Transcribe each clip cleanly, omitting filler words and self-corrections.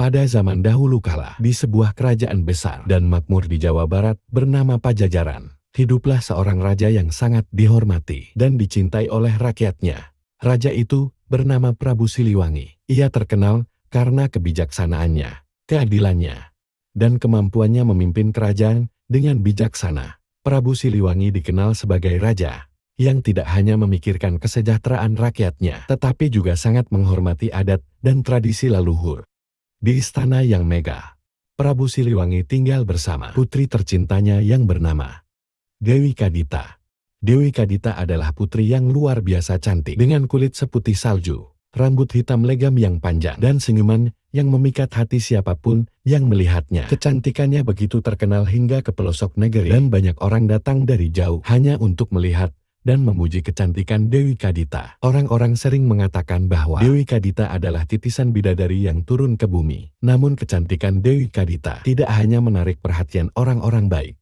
Pada zaman dahulu kala, di sebuah kerajaan besar dan makmur di Jawa Barat bernama Pajajaran, hiduplah seorang raja yang sangat dihormati dan dicintai oleh rakyatnya. Raja itu bernama Prabu Siliwangi. Ia terkenal karena kebijaksanaannya, keadilannya, dan kemampuannya memimpin kerajaan dengan bijaksana. Prabu Siliwangi dikenal sebagai raja yang tidak hanya memikirkan kesejahteraan rakyatnya, tetapi juga sangat menghormati adat dan tradisi leluhur. Di istana yang megah, Prabu Siliwangi tinggal bersama putri tercintanya yang bernama Dewi Kadita. Dewi Kadita adalah putri yang luar biasa cantik dengan kulit seputih salju, rambut hitam legam yang panjang, dan senyuman yang memikat hati siapapun yang melihatnya. Kecantikannya begitu terkenal hingga ke pelosok negeri dan banyak orang datang dari jauh hanya untuk melihat dan memuji kecantikan Dewi Kadita. Orang-orang sering mengatakan bahwa Dewi Kadita adalah titisan bidadari yang turun ke bumi. Namun kecantikan Dewi Kadita tidak hanya menarik perhatian orang-orang baik.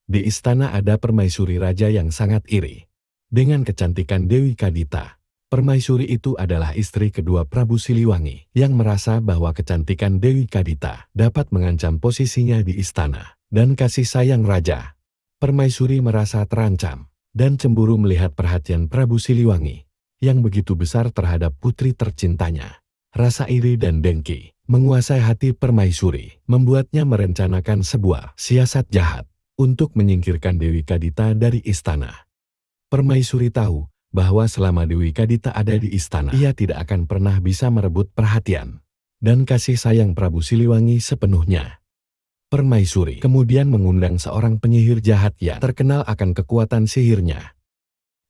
Di istana ada permaisuri raja yang sangat iri dengan kecantikan Dewi Kadita. Permaisuri itu adalah istri kedua Prabu Siliwangi yang merasa bahwa kecantikan Dewi Kadita dapat mengancam posisinya di istana dan kasih sayang raja. Permaisuri merasa terancam dan cemburu melihat perhatian Prabu Siliwangi yang begitu besar terhadap putri tercintanya. Rasa iri dan dengki menguasai hati permaisuri, membuatnya merencanakan sebuah siasat jahat untuk menyingkirkan Dewi Kadita dari istana. Permaisuri tahu bahwa selama Dewi Kadita ada di istana, ia tidak akan pernah bisa merebut perhatian dan kasih sayang Prabu Siliwangi sepenuhnya. Permaisuri kemudian mengundang seorang penyihir jahat yang terkenal akan kekuatan sihirnya.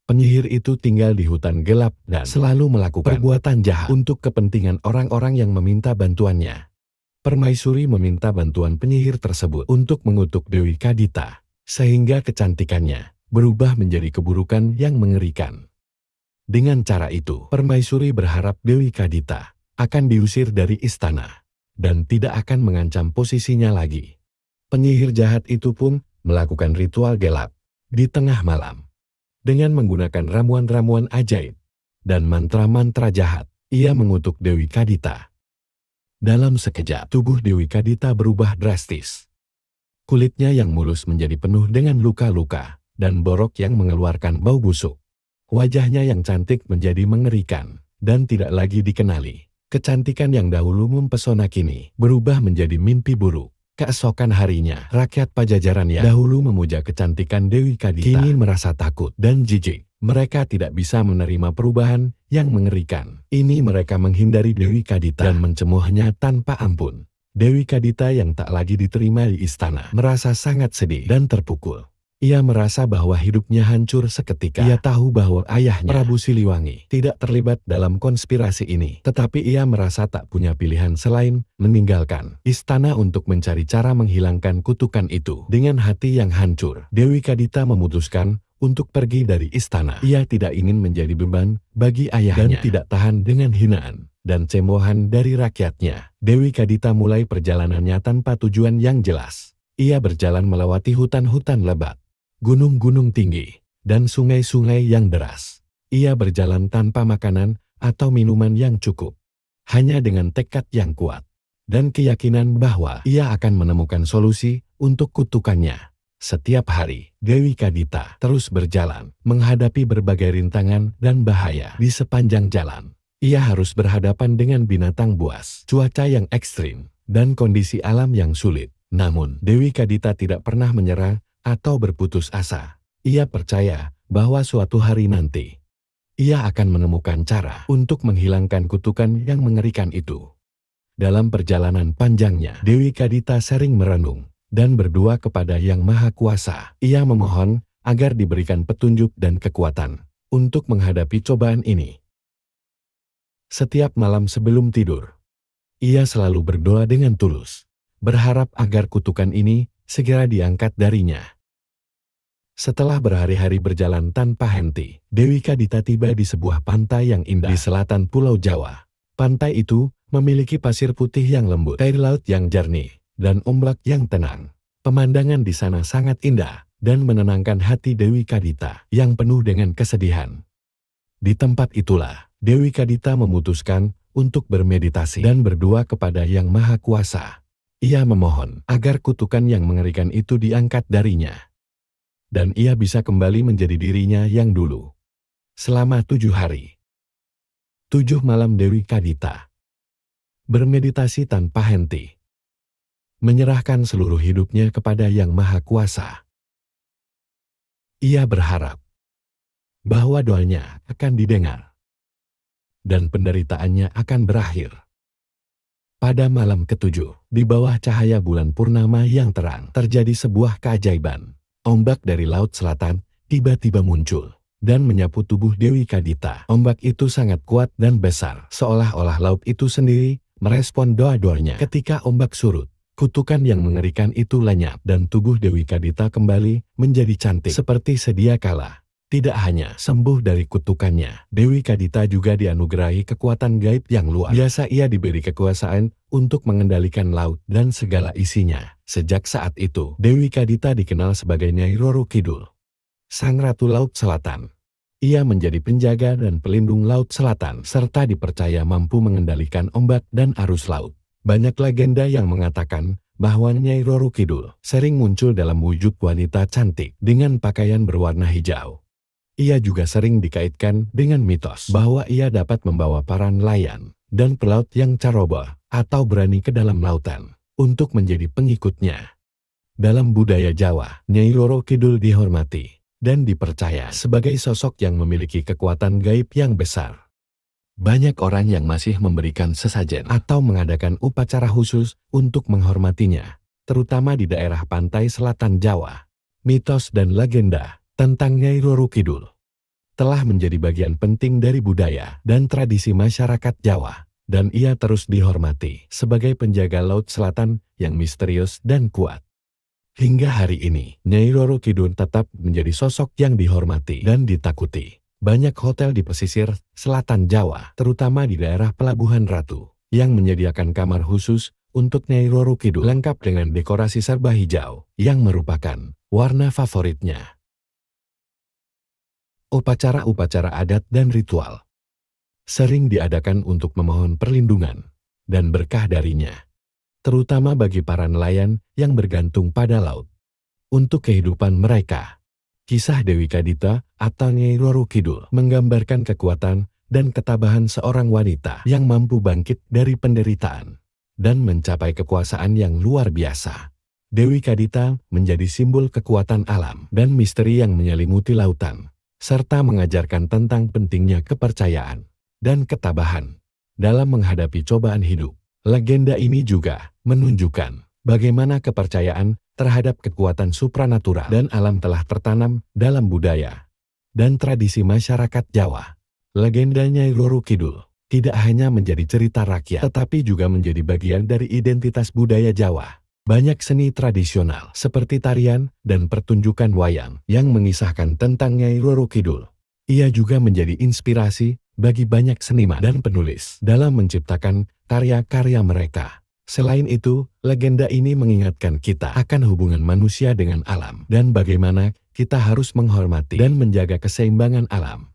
Penyihir itu tinggal di hutan gelap dan selalu melakukan perbuatan jahat untuk kepentingan orang-orang yang meminta bantuannya. Permaisuri meminta bantuan penyihir tersebut untuk mengutuk Dewi Kadita, sehingga kecantikannya berubah menjadi keburukan yang mengerikan. Dengan cara itu, Permaisuri berharap Dewi Kadita akan diusir dari istana dan tidak akan mengancam posisinya lagi. Penyihir jahat itu pun melakukan ritual gelap di tengah malam. Dengan menggunakan ramuan-ramuan ajaib dan mantra-mantra jahat, ia mengutuk Dewi Kadita. Dalam sekejap, tubuh Dewi Kadita berubah drastis. Kulitnya yang mulus menjadi penuh dengan luka-luka dan borok yang mengeluarkan bau busuk. Wajahnya yang cantik menjadi mengerikan dan tidak lagi dikenali. Kecantikan yang dahulu mempesona kini berubah menjadi mimpi buruk. Keesokan harinya, rakyat Pajajaran yang dahulu memuja kecantikan Dewi Kadita kini merasa takut dan jijik. Mereka tidak bisa menerima perubahan yang mengerikan. Ini mereka menghindari Dewi Kadita dan mencemuhnya tanpa ampun. Dewi Kadita yang tak lagi diterima di istana merasa sangat sedih dan terpukul. Ia merasa bahwa hidupnya hancur seketika. Ia tahu bahwa ayahnya, Prabu Siliwangi, tidak terlibat dalam konspirasi ini. Tetapi ia merasa tak punya pilihan selain meninggalkan istana untuk mencari cara menghilangkan kutukan itu. Dengan hati yang hancur, Dewi Kadita memutuskan untuk pergi dari istana. Ia tidak ingin menjadi beban bagi ayahnya dan tidak tahan dengan hinaan dan cemoohan dari rakyatnya. Dewi Kadita mulai perjalanannya tanpa tujuan yang jelas. Ia berjalan melewati hutan-hutan lebat, gunung-gunung tinggi, dan sungai-sungai yang deras. Ia berjalan tanpa makanan atau minuman yang cukup, hanya dengan tekad yang kuat dan keyakinan bahwa ia akan menemukan solusi untuk kutukannya. Setiap hari, Dewi Kadita terus berjalan, menghadapi berbagai rintangan dan bahaya di sepanjang jalan. Ia harus berhadapan dengan binatang buas, cuaca yang ekstrim, dan kondisi alam yang sulit. Namun, Dewi Kadita tidak pernah menyerah atau berputus asa. Ia percaya bahwa suatu hari nanti, ia akan menemukan cara untuk menghilangkan kutukan yang mengerikan itu. Dalam perjalanan panjangnya, Dewi Kadita sering merenung dan berdoa kepada Yang Maha Kuasa. Ia memohon agar diberikan petunjuk dan kekuatan untuk menghadapi cobaan ini. Setiap malam sebelum tidur, ia selalu berdoa dengan tulus, berharap agar kutukan ini segera diangkat darinya. Setelah berhari-hari berjalan tanpa henti, Dewi Kadita tiba di sebuah pantai yang indah di selatan Pulau Jawa. Pantai itu memiliki pasir putih yang lembut, air laut yang jernih, dan ombak yang tenang. Pemandangan di sana sangat indah dan menenangkan hati Dewi Kadita yang penuh dengan kesedihan. Di tempat itulah, Dewi Kadita memutuskan untuk bermeditasi dan berdoa kepada Yang Maha Kuasa. Ia memohon agar kutukan yang mengerikan itu diangkat darinya, dan ia bisa kembali menjadi dirinya yang dulu. Selama 7 hari, 7 malam Dewi Kadita bermeditasi tanpa henti, menyerahkan seluruh hidupnya kepada Yang Maha Kuasa. Ia berharap bahwa doanya akan didengar dan penderitaannya akan berakhir. Pada malam ketujuh, di bawah cahaya bulan purnama yang terang, terjadi sebuah keajaiban. Ombak dari laut selatan tiba-tiba muncul dan menyapu tubuh Dewi Kadita. Ombak itu sangat kuat dan besar, seolah-olah laut itu sendiri merespon doa-doanya. Ketika ombak surut, kutukan yang mengerikan itu lenyap dan tubuh Dewi Kadita kembali menjadi cantik seperti sedia kala. Tidak hanya sembuh dari kutukannya, Dewi Kadita juga dianugerahi kekuatan gaib yang luar biasa. Ia diberi kekuasaan untuk mengendalikan laut dan segala isinya. Sejak saat itu, Dewi Kadita dikenal sebagai Nyai Roro Kidul, Sang Ratu Laut Selatan. Ia menjadi penjaga dan pelindung Laut Selatan, serta dipercaya mampu mengendalikan ombak dan arus laut. Banyak legenda yang mengatakan bahwa Nyai Roro Kidul sering muncul dalam wujud wanita cantik dengan pakaian berwarna hijau. Ia juga sering dikaitkan dengan mitos bahwa ia dapat membawa para nelayan dan pelaut yang ceroboh atau berani ke dalam lautan untuk menjadi pengikutnya. Dalam budaya Jawa, Nyai Roro Kidul dihormati dan dipercaya sebagai sosok yang memiliki kekuatan gaib yang besar. Banyak orang yang masih memberikan sesajen atau mengadakan upacara khusus untuk menghormatinya, terutama di daerah pantai selatan Jawa. Mitos dan legenda tentang Nyai Roro Kidul telah menjadi bagian penting dari budaya dan tradisi masyarakat Jawa, dan ia terus dihormati sebagai penjaga Laut Selatan yang misterius dan kuat. Hingga hari ini, Nyai Roro Kidul tetap menjadi sosok yang dihormati dan ditakuti. Banyak hotel di pesisir selatan Jawa, terutama di daerah Pelabuhan Ratu, yang menyediakan kamar khusus untuk Nyai Roro Kidul lengkap dengan dekorasi serba hijau yang merupakan warna favoritnya. Upacara-upacara adat dan ritual sering diadakan untuk memohon perlindungan dan berkah darinya, terutama bagi para nelayan yang bergantung pada laut untuk kehidupan mereka. Kisah Dewi Kadita atau Nyai Roro Kidul menggambarkan kekuatan dan ketabahan seorang wanita yang mampu bangkit dari penderitaan dan mencapai kekuasaan yang luar biasa. Dewi Kadita menjadi simbol kekuatan alam dan misteri yang menyelimuti lautan, serta mengajarkan tentang pentingnya kepercayaan dan ketabahan dalam menghadapi cobaan hidup. Legenda ini juga menunjukkan bagaimana kepercayaan terhadap kekuatan supranatural dan alam telah tertanam dalam budaya dan tradisi masyarakat Jawa. Legenda Nyai Roro Kidul tidak hanya menjadi cerita rakyat, tetapi juga menjadi bagian dari identitas budaya Jawa. Banyak seni tradisional seperti tarian dan pertunjukan wayang yang mengisahkan tentang Nyai Roro Kidul. Ia juga menjadi inspirasi bagi banyak seniman dan penulis dalam menciptakan karya-karya mereka. Selain itu, legenda ini mengingatkan kita akan hubungan manusia dengan alam dan bagaimana kita harus menghormati dan menjaga keseimbangan alam.